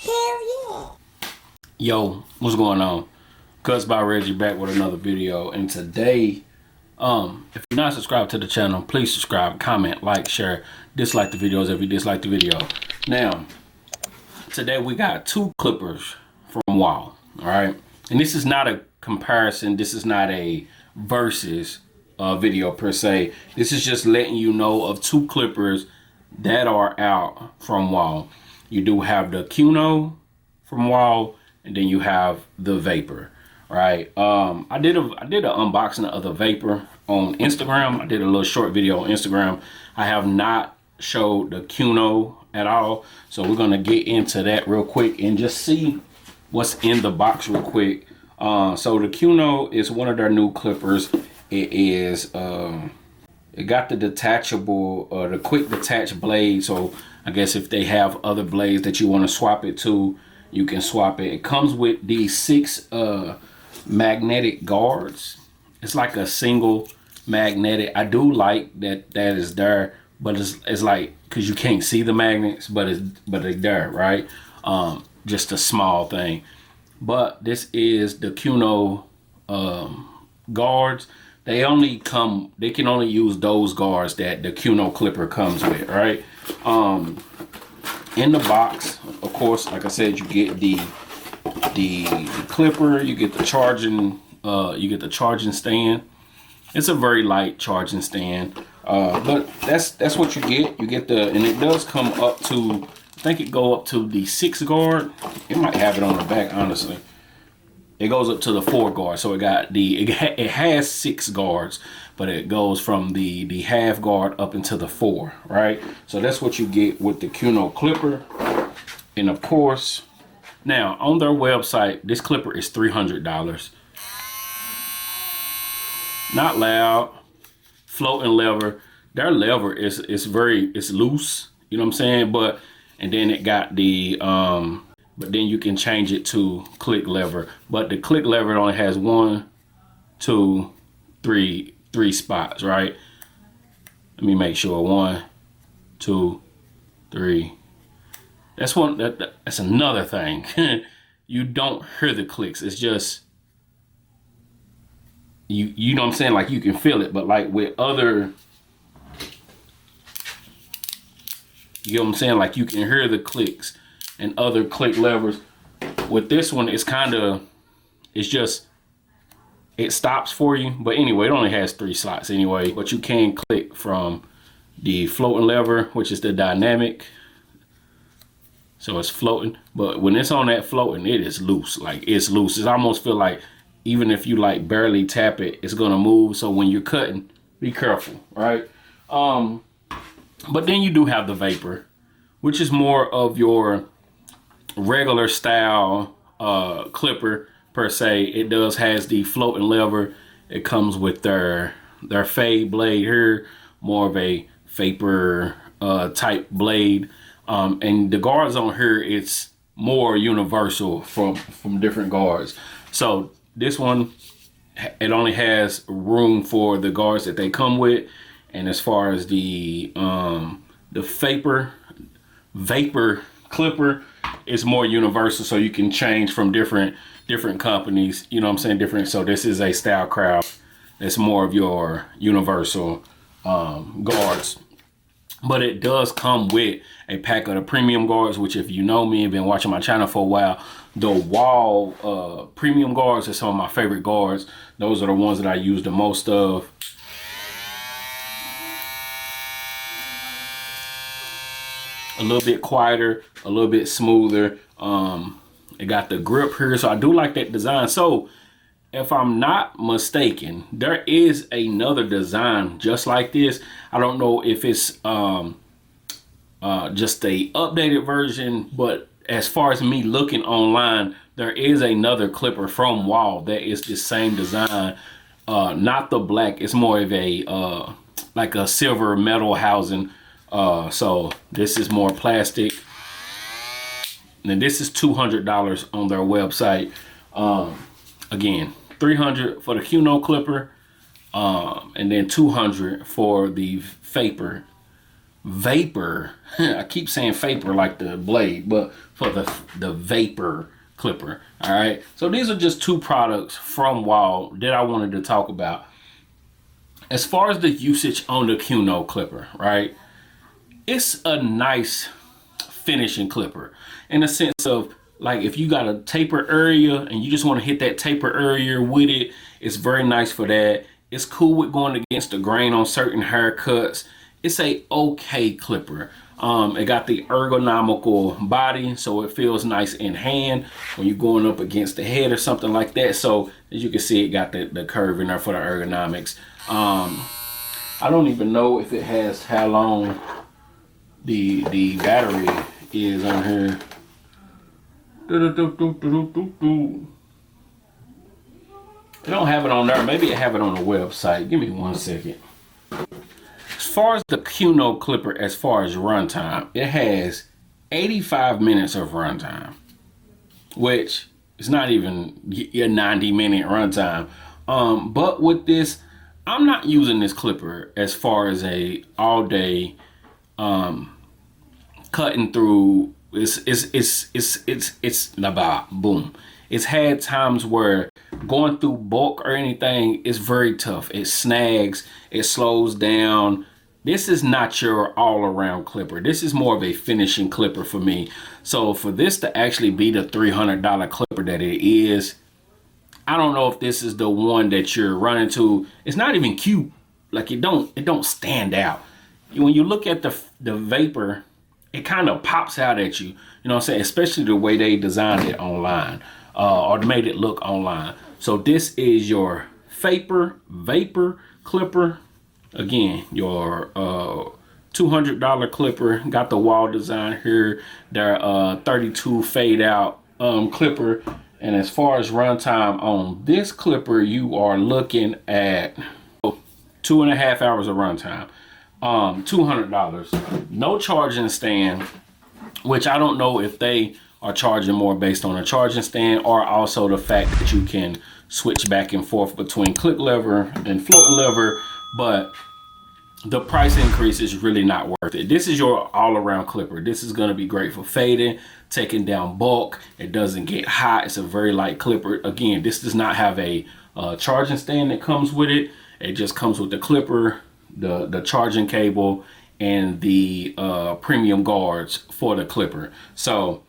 Hell yeah. Yo, what's going on? Cuts by Reggie back with another video, and today, if you're not subscribed to the channel, please subscribe, comment, like, share, dislike the videos if you dislike the video. Now, today we got two clippers from Wahl, all right? And this is not a comparison, this is not a versus video per se. This is just letting you know of two clippers that are out from Wahl. You do have the Kuno from Wahl, and then you have the Vapor, right? I did an unboxing of the Vapor on Instagram. I did a little short video on Instagram. I have not showed the Kuno at all, so we're gonna get into that real quick and just see what's in the box real quick. So the Kuno is one of their new clippers. It is it got the detachable, the quick detach blade. So I guess if they have other blades that you want to swap it to, you can swap it. It comes with these 6 magnetic guards. It's like a single magnetic. I do like that is there, but it's like, because you can't see the magnets, but it's there, right? Just a small thing. But this is the Kuno guards. They can only use those guards that the Kuno clipper comes with, right? In the box, of course, like I said, you get the clipper, you get the charging stand. It's a very light charging stand, but that's what you get. You get and it does come up to, I think it go up to the 6 guard. It might have it on the back, honestly. It goes up to the 4 guard, so it has 6 guards, but it goes from the half guard up into the 4, right? So that's what you get with the Kuno clipper. And of course, now on their website, this clipper is $300. Not loud, floating lever. Their lever is loose, you know what I'm saying? And then it got the but then you can change it to click lever. But the click lever only has 1, 2, 3 spots, right? Let me make sure. 1, 2, 3. That's that's another thing. You don't hear the clicks. It's just you know what I'm saying? Like, you can feel it, but like with other, you know what I'm saying? Like, you can hear the clicks and other click levers. With this one, it's just, it stops for you. But anyway, it only has 3 slots anyway, but you can click from the floating lever, which is the dynamic. So it's floating, but when it's on that floating, it is loose. Like, it's loose. It almost feel like even if you like barely tap it, it's gonna move. So when you're cutting, be careful, right? But then you do have the Vapor, which is more of your regular style clipper per se. It has the floating lever. It comes with their fade blade here, more of a Vapor type blade. And the guards on here, it's more universal from different guards. So this one, it only has room for the guards that they come with. And as far as the Vapor clipper, it's more universal, so you can change from different companies, you know what I'm saying, different. So this is a Stylecraft. It's more of your universal guards. But it does come with a pack of the premium guards, which, if you know me and been watching my channel for a while, the Wahl premium guards are some of my favorite guards. Those are the ones that I use the most of. A little bit quieter, a little bit smoother. It got the grip here, so I do like that design. So if I'm not mistaken, there is another design just like this. I don't know if it's just a updated version, but as far as me looking online, there is another clipper from Wahl that is the same design. Not the black, it's more of a like a silver metal housing. So this is more plastic. And this is $200 on their website. Again, $300 for the Kuno clipper, and then $200 for the Vapor Vapor. I keep saying Vapor like the blade, but for the Vapor clipper. All right. So these are just two products from Wahl that I wanted to talk about. As far as the usage on the Kuno clipper, right? It's a nice finishing clipper in the sense of, like, if you got a taper area and you just want to hit that taper area with it, it's very nice for that. It's cool with going against the grain on certain haircuts. It's a okay clipper. It got the ergonomical body, so it feels nice in hand when you're going up against the head or something like that. So as you can see, it got the curve in there for the ergonomics. I don't even know if it has how long the battery is on here. They don't have it on there. Maybe they have it on the website. Give me 1 second. As far as the Kuno clipper, as far as runtime, it has 85 minutes of runtime, which is not even your 90-minute runtime. But with this, I'm not using this clipper as far as a all-day cutting through. It's about boom. It's had times where going through bulk or anything is very tough. It snags, it slows down. This is not your all-around clipper. This is more of a finishing clipper for me. So for this to actually be the $300 clipper that it is, I don't know if this is the one that you're running to. It's not even cute. Like, it don't stand out. When you look at the Vapor, it kind of pops out at you. You know what I'm saying? Especially the way they designed it online, or made it look online. So this is your Vapor clipper. Again, your $200 clipper. Got the Wahl design here. Their 32 fade out clipper. And as far as runtime on this clipper, you are looking at 2.5 hours of runtime. $200. No charging stand, which I don't know if they are charging more based on a charging stand, or also the fact that you can switch back and forth between click lever and floating lever. But the price increase is really not worth it. This is your all-around clipper. This is going to be great for fading, taking down bulk. It doesn't get hot. It's a very light clipper. Again, this does not have a charging stand that comes with it. It just comes with the clipper, the charging cable, and the premium guards for the clipper. So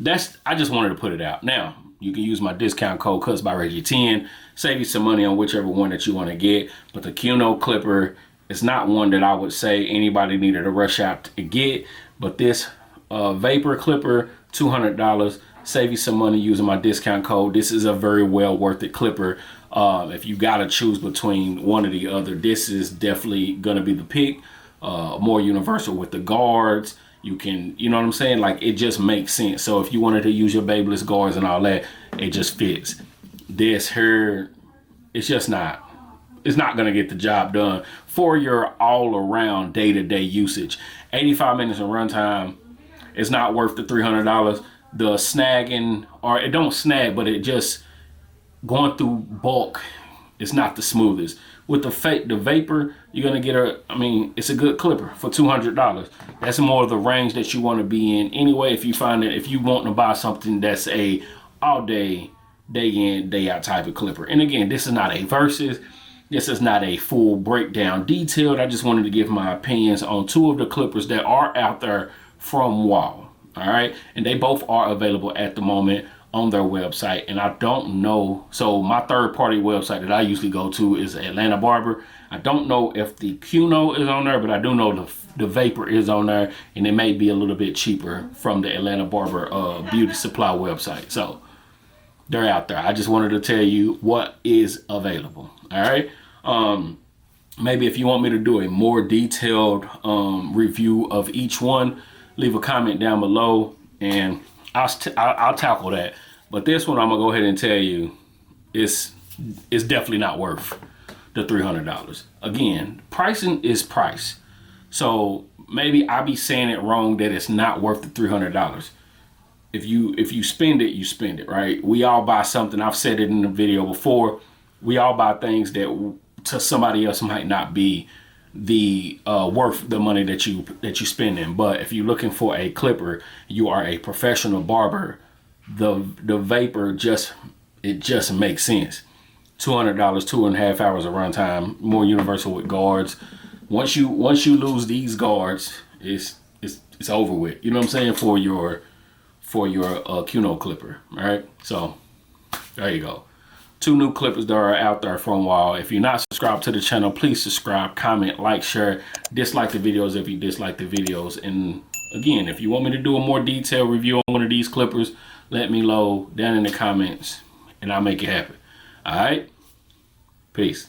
I just wanted to put it out. Now, you can use my discount code Cuts By Reggie 10, save you some money on whichever one that you want to get. But the Kuno clipper, it's not one that I would say anybody needed to rush out to get. But this Vapor clipper, $200, save you some money using my discount code. This is a very well worth it clipper. If you got to choose between one or the other, this is definitely going to be the pick. More universal with the guards. You can, you know what I'm saying? Like, it just makes sense. So if you wanted to use your Babyliss guards and all that, it just fits. This here, it's just not. It's not going to get the job done for your all-around day-to-day usage. 85 minutes of runtime is not worth the $300. The snagging, or it don't snag, but it just going through bulk, it's not the smoothest. With the Vapor, you're going to get it's a good clipper for $200. That's more of the range that you want to be in anyway. If you find that, if you want to buy something that's a all-day, day in, day out type of clipper. And again, this is not a versus. This is not a full breakdown detailed. I just wanted to give my opinions on two of the clippers that are out there from Wahl. All right. And they both are available at the moment on their website. And I don't know. So my third party website that I usually go to is Atlanta Barber. I don't know if the Kuno is on there, but I do know the Vapor is on there. And it may be a little bit cheaper from the Atlanta Barber beauty supply website. So they're out there. I just wanted to tell you what is available. All right. Maybe if you want me to do a more detailed review of each one, leave a comment down below and I'll tackle that. But this one, I'm gonna go ahead and tell you, it's definitely not worth the $300. Again, pricing is price. So maybe I be saying it wrong that it's not worth the $300. If you spend it, you spend it, right? We all buy something. I've said it in the video before. We all buy things that to somebody else might not be the worth the money that you spending. But if you're looking for a clipper, you are a professional barber, the Vapor just makes sense. $200, 2.5 hours of runtime, more universal with guards. Once you lose these guards, it's over with. You know what I'm saying? For your Kuno clipper. All right. So there you go. 2 new clippers that are out there from Wahl. If you're not subscribed to the channel, please subscribe, comment, like, share, dislike the videos if you dislike the videos. And again, if you want me to do a more detailed review on one of these clippers, let me know down in the comments and I'll make it happen. All right. Peace.